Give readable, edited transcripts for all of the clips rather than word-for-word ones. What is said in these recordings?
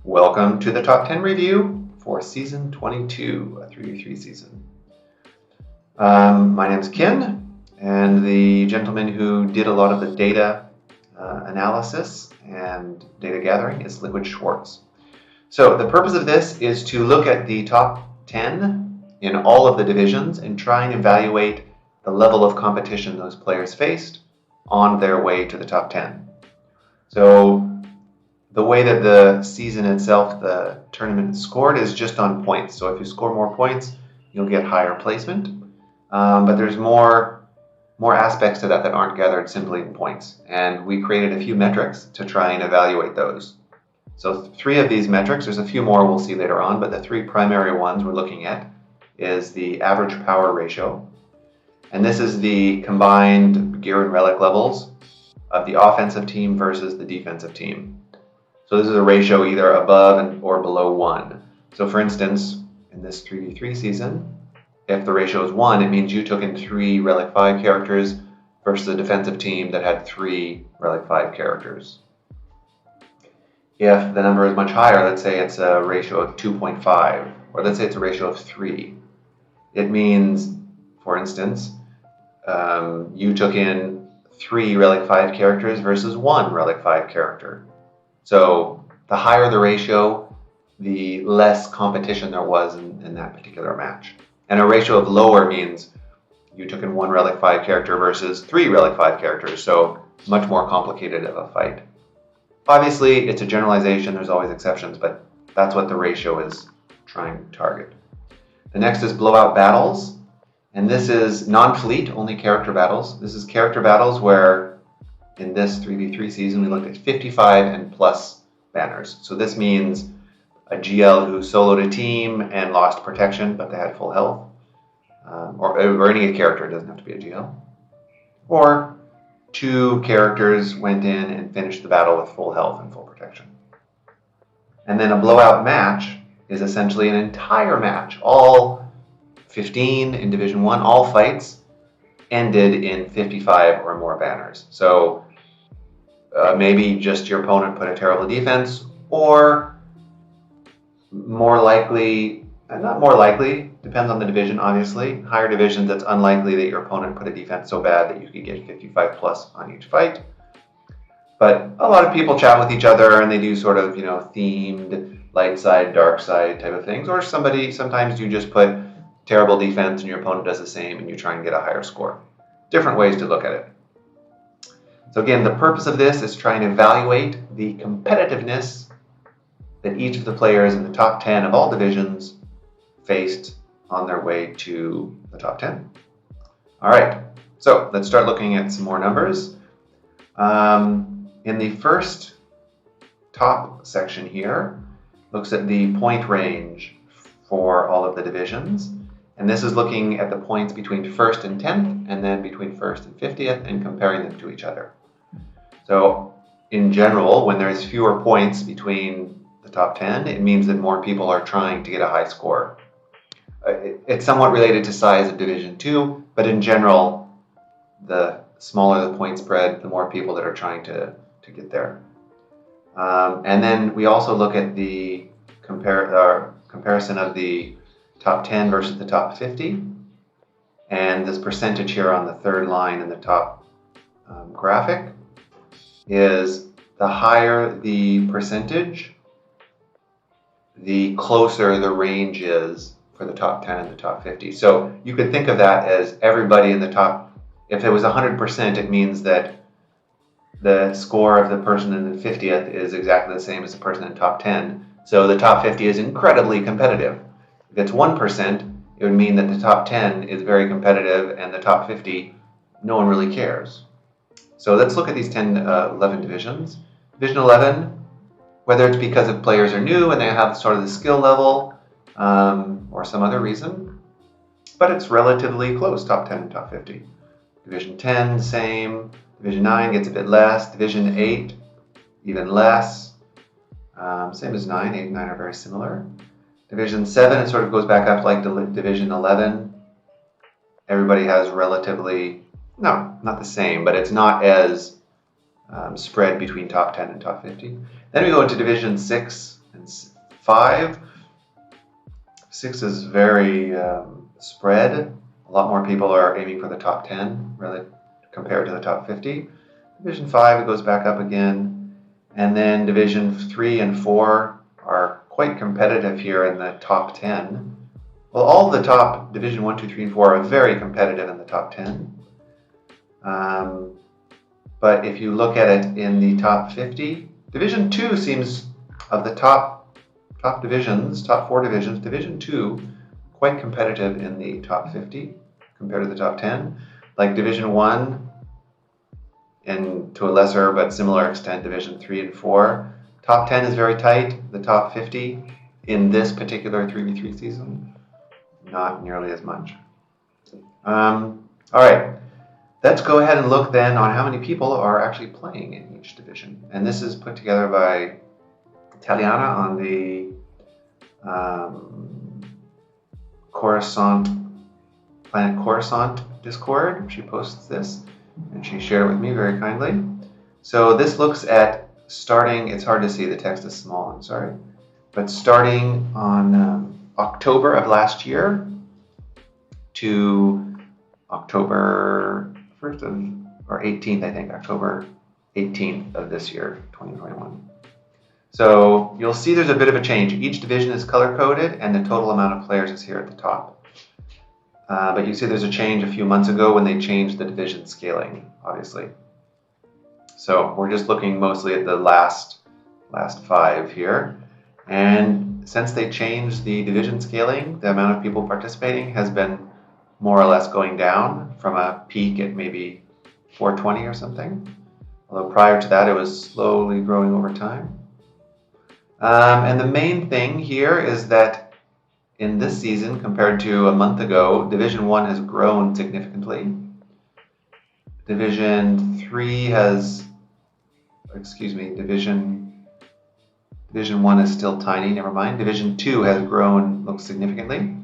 Welcome to the Top 10 review for Season 22, a 3v3 season. My name is Ken, and the gentleman who did a lot of the data analysis and data gathering is Liquid Schwartz. So the purpose of this is to look at the top 10 in all of the divisions and try and evaluate the level of competition those players faced on their way to the top 10. So the way that the season itself, the tournament is scored, is just on points. So if you score more points, you'll get higher placement. But there's more aspects to that aren't gathered simply in points. And we created a few metrics to try and evaluate those. So 3 of these metrics, there's a few more we'll see later on, but the 3 primary ones we're looking at is the average power ratio. And this is the combined gear and relic levels of the offensive team versus the defensive team. So this is a ratio either above or below 1. So for instance, in this 3v3 season, if the ratio is 1, it means you took in 3 Relic 5 characters versus a defensive team that had 3 Relic 5 characters. If the number is much higher, let's say it's a ratio of 2.5, or let's say it's a ratio of 3, it means, for instance, you took in 3 Relic 5 characters versus 1 Relic 5 character. So the higher the ratio, the less competition there was in that particular match. And a ratio of lower means you took in 1 Relic 5 character versus 3 Relic 5 characters, so much more complicated of a fight. Obviously, it's a generalization, there's always exceptions, but that's what the ratio is trying to target. The next is Blowout Battles, and this is non-fleet, only character battles. This is character battles where in this 3v3 season, we looked at 55 and plus banners. So this means a GL who soloed a team and lost protection, but they had full health. Or any character, it doesn't have to be a GL. Or 2 characters went in and finished the battle with full health and full protection. And then a blowout match is essentially an entire match. All 15 in Division 1, all fights ended in 55 or more banners. So maybe just your opponent put a terrible defense, or more likely, not more likely, depends on the division obviously. Higher divisions, it's unlikely that your opponent put a defense so bad that you could get 55 plus on each fight. But a lot of people chat with each other and they do sort of, themed light side, dark side type of things. Or sometimes you just put terrible defense and your opponent does the same and you try and get a higher score. Different ways to look at it. So again, the purpose of this is trying to evaluate the competitiveness that each of the players in the top 10 of all divisions faced on their way to the top 10. All right, so let's start looking at some more numbers. In the first top section here, looks at the point range for all of the divisions. And this is looking at the points between 1st and 10th, and then between 1st and 50th, and comparing them to each other. So in general, when there's fewer points between the top 10, it means that more people are trying to get a high score. It's somewhat related to size of Division 2, but in general, the smaller the point spread, the more people that are trying to get there. And then we also look at the comparison of the top 10 versus the top 50. And this percentage here on the 3rd line in the top graphic is the higher the percentage, the closer the range is for the top 10 and the top 50. So you could think of that as everybody in the top, if it was 100%, it means that the score of the person in the 50th is exactly the same as the person in the top 10. So the top 50 is incredibly competitive. If it's 1%, it would mean that the top 10 is very competitive and the top 50, no one really cares. So let's look at these 11 divisions. Division 11, whether it's because of players are new and they have sort of the skill level or some other reason, but it's relatively close, top 10 and top 50. Division 10, same. Division 9 gets a bit less. Division 8, even less. Same as 9. 8 and 9 are very similar. Division 7, it sort of goes back up like Division 11. Everybody has relatively, no, not the same, but it's not as spread between top 10 and top 50. Then we go into Division 6 and 5. 6 is very spread. A lot more people are aiming for the top 10 really compared to the top 50. Division 5, it goes back up again. And then Division 3 and 4 are quite competitive here in the top 10. Well, all the top Division 1, 2, 3, and 4 are very competitive in the top 10. But if you look at it in the top 50, Division 2 seems, of the top divisions, top 4 divisions, Division 2 quite competitive in the top 50 compared to the top 10. Like Division 1, and to a lesser but similar extent, Division 3 and 4. Top 10 is very tight. The top 50 in this particular 3v3 season, not nearly as much. All right, let's go ahead and look then on how many people are actually playing in each division. And this is put together by Taliana on the Planet Coruscant Discord. She posts this, and she shared it with me very kindly. So this looks at starting, it's hard to see, the text is small, I'm sorry, but starting on October of last year to October 1st or 18th, I think, October 18th of this year, 2021. So you'll see there's a bit of a change. Each division is color-coded, and the total amount of players is here at the top. But you see there's a change a few months ago when they changed the division scaling, obviously. So we're just looking mostly at the last 5 here. And since they changed the division scaling, the amount of people participating has been more or less going down from a peak at maybe 420 or something. Although prior to that, it was slowly growing over time. And the main thing here is that in this season, compared to a month ago, Division 1 has grown significantly. Division 1 is still tiny, never mind. Division 2 has grown, looks significantly.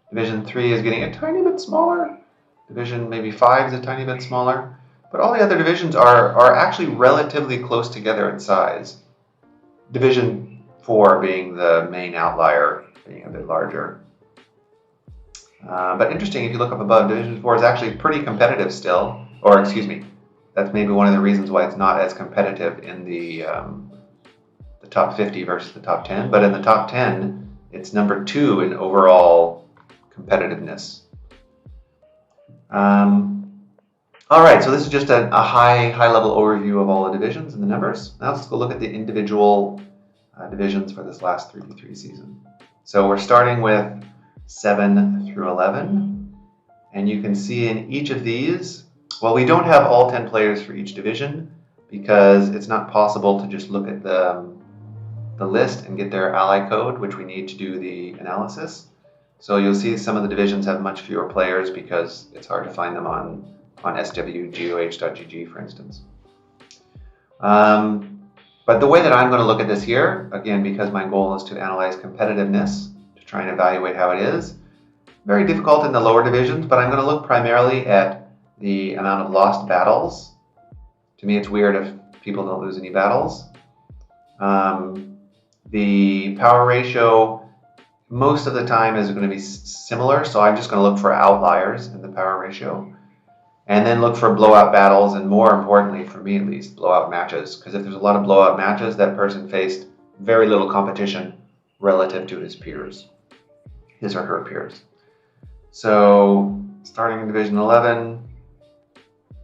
Division 3 is getting a tiny bit smaller. Division maybe 5 is a tiny bit smaller. But all the other divisions are actually relatively close together in size. Division 4 being the main outlier, being a bit larger. But interesting, if you look up above, Division 4 is actually pretty competitive still. Or excuse me, that's maybe one of the reasons why it's not as competitive in the top 50 versus the top 10. But in the top 10, it's number 2 in overall competitiveness. All right, so this is just a high-level overview of all the divisions and the numbers. Now let's go look at the individual divisions for this last 3v3 season. So we're starting with 7 through 11, and you can see in each of these, well, we don't have all 10 players for each division because it's not possible to just look at the list and get their ally code, which we need to do the analysis. So you'll see some of the divisions have much fewer players because it's hard to find them on swgoh.gg, for instance. But the way that I'm going to look at this here, again, because my goal is to analyze competitiveness, to try and evaluate how it is, very difficult in the lower divisions, but I'm going to look primarily at the amount of lost battles. To me, it's weird if people don't lose any battles. The power ratio, most of the time, is going to be similar, so I'm just going to look for outliers in the power ratio. And then look for blowout battles, and more importantly, for me at least, blowout matches. Because if there's a lot of blowout matches, that person faced very little competition relative to his peers, his or her peers. So, starting in Division 11,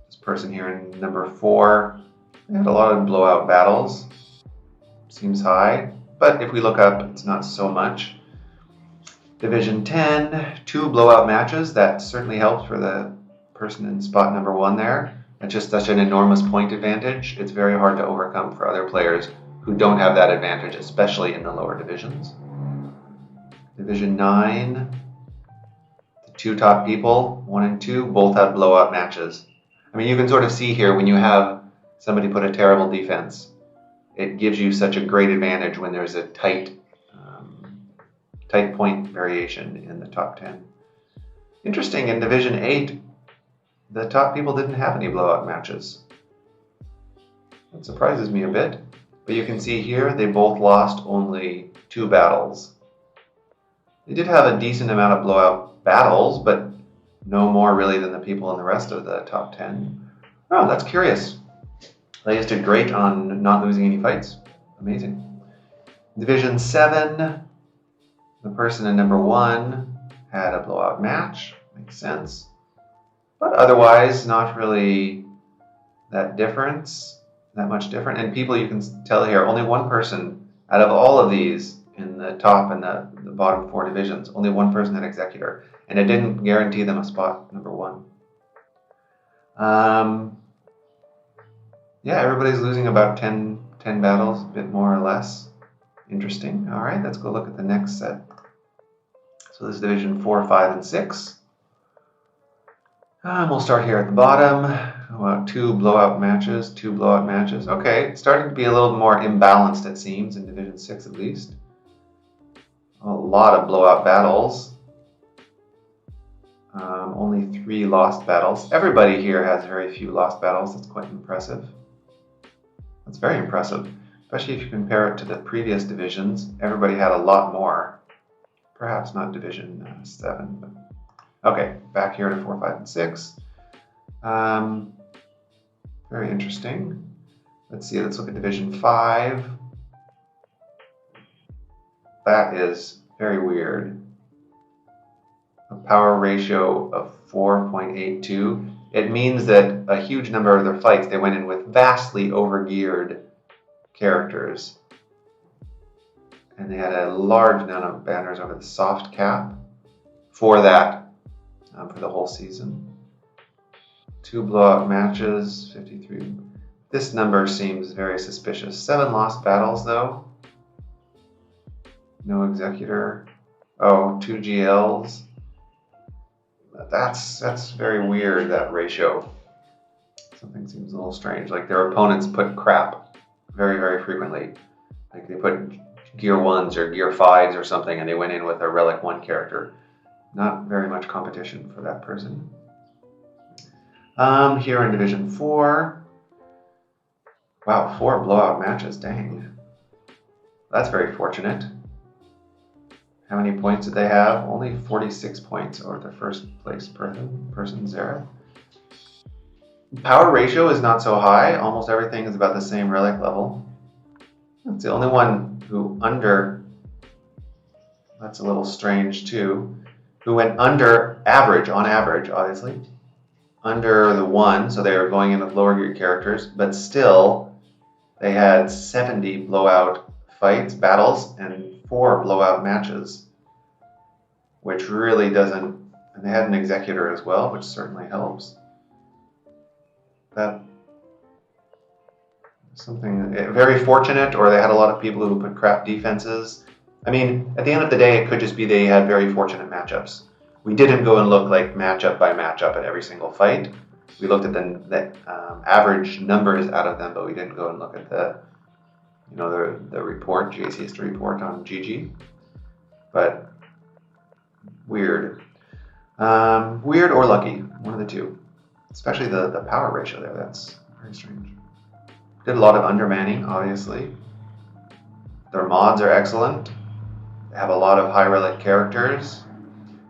this person here in number 4, they had a lot of blowout battles. Seems high, but if we look up, it's not so much. Division 10, 2 blowout matches. That certainly helps for the person in spot number 1 there. That's just such an enormous point advantage. It's very hard to overcome for other players who don't have that advantage, especially in the lower divisions. Division 9, the 2 top people, 1 and 2, both have blowout matches. I mean, you can sort of see here when you have somebody put a terrible defense, it gives you such a great advantage when there's a tight point variation in the top 10. Interesting, in Division 8, the top people didn't have any blowout matches. That surprises me a bit, But you can see here, they both lost only 2 battles. They did have a decent amount of blowout battles, but no more really than the people in the rest of the top 10. Oh, that's curious. They just did great on not losing any fights. Amazing. Division 7, the person in number 1 had a blowout match. Makes sense. But otherwise, not really that much different. And people, you can tell here, only one person out of all of these in the top and the bottom 4 divisions, only one person had Executor. And it didn't guarantee them a spot number 1. Yeah, everybody's losing about 10 battles, a bit more or less. Interesting. All right, let's go look at the next set. So this is Division 4, 5, and 6. We'll start here at the bottom. About 2 blowout matches. Okay, it's starting to be a little more imbalanced, it seems, in Division 6 at least. A lot of blowout battles. Only 3 lost battles. Everybody here has very few lost battles. That's quite impressive. That's very impressive, especially if you compare it to the previous divisions. Everybody had a lot more. Perhaps not Division 7, but okay, back here to 4, 5, and 6. Very interesting. Let's see, let's look at Division 5. That is very weird. A power ratio of 4.82. It means that a huge number of their fights, they went in with vastly overgeared characters. And they had a large amount of banners over the soft cap for that, for the whole season. 2 blowout matches, 53. This number seems very suspicious. 7 lost battles, though. No Executor. Oh, 2 GLs. That's very weird, that ratio. Something seems a little strange. Like their opponents put crap very, very frequently. Like they put Gear 1s or Gear 5s or something, and they went in with a Relic 1 character. Not very much competition for that person. Here in Division 4. Wow, 4 blowout matches, dang. That's very fortunate. How many points did they have? Only 46 points over the first place person, Zera. Power ratio is not so high. Almost everything is about the same relic level. It's the only one who that's a little strange too, who went under average, on average, obviously, under the 1, so they were going in with lower gear characters, but still they had 70 blowout battles, and 4 blowout matches, which really doesn't, and they had an Executor as well, which certainly helps. That something very fortunate, or they had a lot of people who put crap defenses. I mean, at the end of the day, it could just be they had very fortunate matchups. We didn't go and look like matchup by matchup at every single fight. We looked at the average numbers out of them, but we didn't go and look at the report, GAC history report on GG. But weird. Weird or lucky, one of the two. Especially the power ratio there, that's very strange. Did a lot of undermanning, obviously. Their mods are excellent. They have a lot of high relic characters.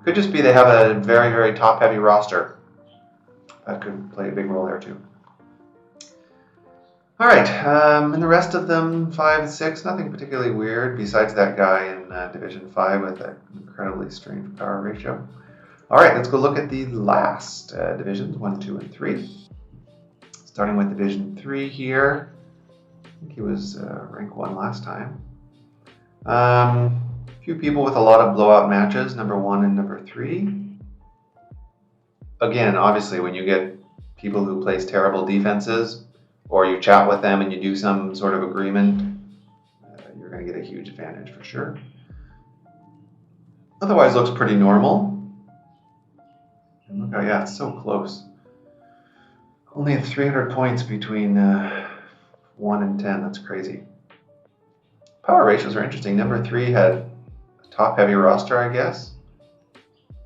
Could just be they have a very, very top-heavy roster. That could play a big role there too. All right, and the rest of them, 5 and 6, nothing particularly weird besides that guy in Division 5 with that incredibly strange power ratio. All right, let's go look at the last divisions, 1, 2, and 3. Starting with Division 3 here. I think he was rank 1 last time. A few people with a lot of blowout matches, number 1 and number 3. Again, obviously, when you get people who place terrible defenses, or you chat with them and you do some sort of agreement, you're going to get a huge advantage for sure. Otherwise, looks pretty normal. And look, oh yeah, it's so close. Only 300 points between 1 and 10. That's crazy. Power ratios are interesting. Number 3 had a top-heavy roster, I guess.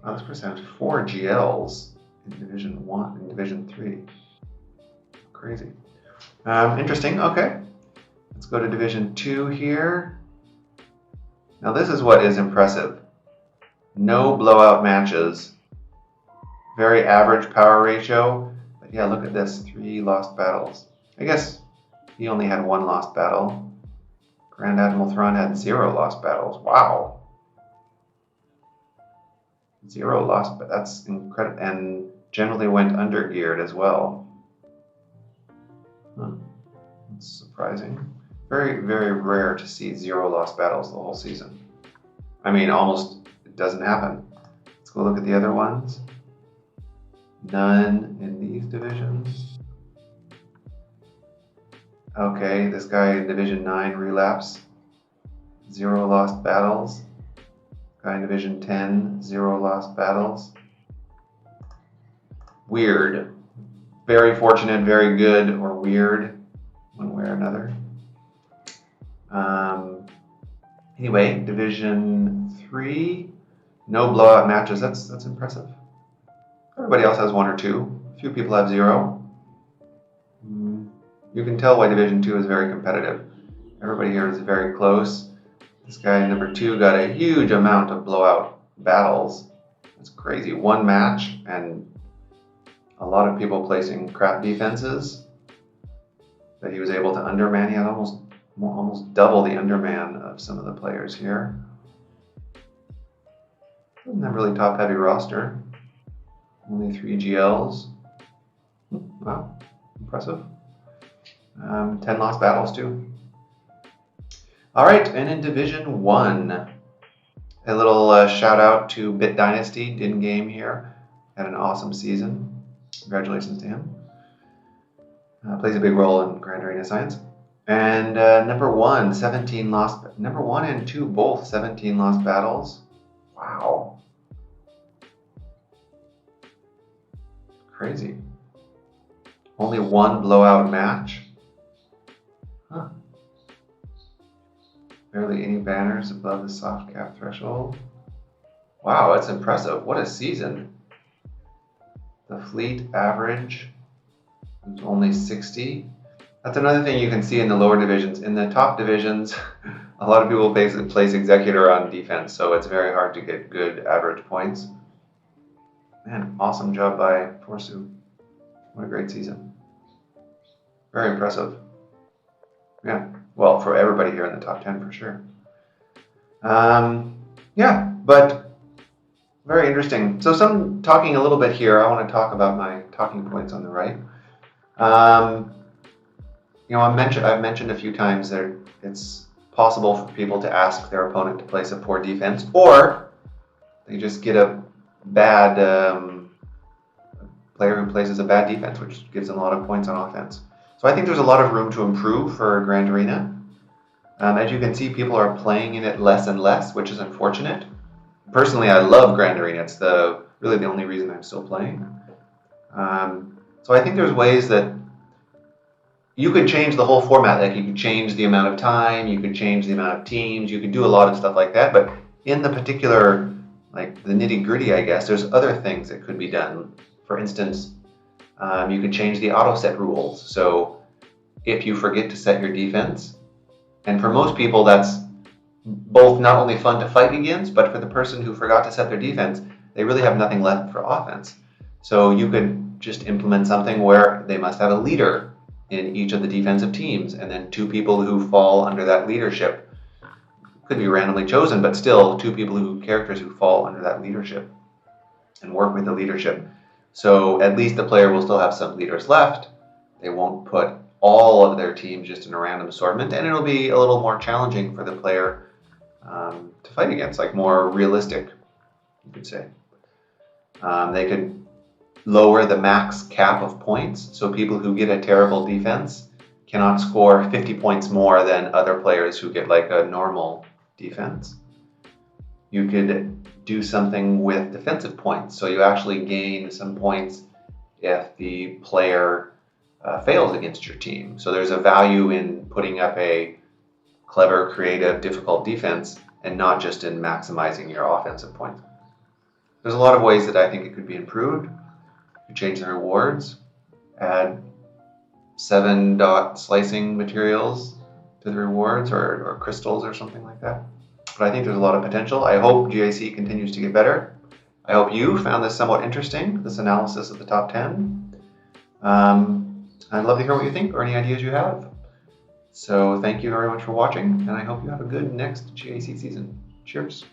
Wow, this person had 4 GLs in Division 1 and Division 3. Crazy. Interesting. Okay. Let's go to Division 2 here. Now this is what is impressive. No blowout matches. Very average power ratio. But yeah, look at this. 3 lost battles. I guess he only had 1 lost battle. Grand Admiral Thrawn had 0 lost battles. Wow. 0 lost, but that's incredible. And generally went under-geared as well. That's surprising. Very, very rare to see 0 lost battles the whole season. I mean, almost it doesn't happen. Let's go look at the other ones. None in these divisions. Okay, this guy in Division 9 relapse. 0 lost battles. Guy in Division 10, 0 lost battles. Weird. Very fortunate, very good, or weird, one way or another. Anyway, Division 3, no blowout matches. That's impressive. Everybody else has 1 or 2. A few people have 0. You can tell why Division 2 is very competitive. Everybody here is very close. This guy, number 2, got a huge amount of blowout battles. That's crazy. 1 match and a lot of people placing crap defenses that he was able to underman. He had almost double the underman of some of the players here. Doesn't have really top-heavy roster. Only 3 GLs. Wow, impressive. 10 lost battles too. All right, and in Division 1, a little shout out to Bit Dynasty, Din Game here. Had an awesome season. Congratulations to him. Plays a big role in Grand Arena Science. And number 1, 17 lost. Number 1 and 2 both 17 lost battles. Wow. Crazy. Only 1 blowout match. Huh. Barely any banners above the soft cap threshold. Wow, that's impressive. What a season. The fleet average is only 60. That's another thing you can see in the lower divisions. In the top divisions, a lot of people place Executor on defense, so it's very hard to get good average points. Man, awesome job by Forsu. What a great season. Very impressive. Yeah, well, for everybody here in the top 10 for sure. Yeah, but very interesting. So talking a little bit here, I want to talk about my talking points on the right. I've mentioned a few times that it's possible for people to ask their opponent to place a poor defense, or they just get a bad player who places a bad defense, which gives them a lot of points on offense. So I think there's a lot of room to improve for Grand Arena. As you can see, people are playing in it less and less, which is unfortunate. Personally, I love Grand Arena. It's really the only reason I'm still playing. So I think there's ways that you could change the whole format. Like you could change the amount of time, you could change the amount of teams, you could do a lot of stuff like that. But in the particular, like the nitty-gritty, I guess, there's other things that could be done. For instance, you could change the auto set rules. So if you forget to set your defense, and for most people that's both not only fun to fight against, but for the person who forgot to set their defense, they really have nothing left for offense. So you could just implement something where they must have a leader in each of the defensive teams, and then 2 people who fall under that leadership. Could be randomly chosen, but still 2 characters who fall under that leadership and work with the leadership. So at least the player will still have some leaders left. They won't put all of their teams just in a random assortment, and it'll be a little more challenging for the player to fight against, like more realistic, you could say. They could lower the max cap of points, so people who get a terrible defense cannot score 50 points more than other players who get like a normal defense. You could do something with defensive points, so you actually gain some points if the player fails against your team. So there's a value in putting up a clever, creative, difficult defense and not just in maximizing your offensive points. There's a lot of ways that I think it could be improved. You change the rewards, add 7-dot slicing materials to the rewards or crystals or something like that. But I think there's a lot of potential. I hope GIC continues to get better. I hope you found this somewhat interesting, this analysis of the top 10. I'd love to hear what you think or any ideas you have. So thank you very much for watching, and I hope you have a good next GIC season. Cheers.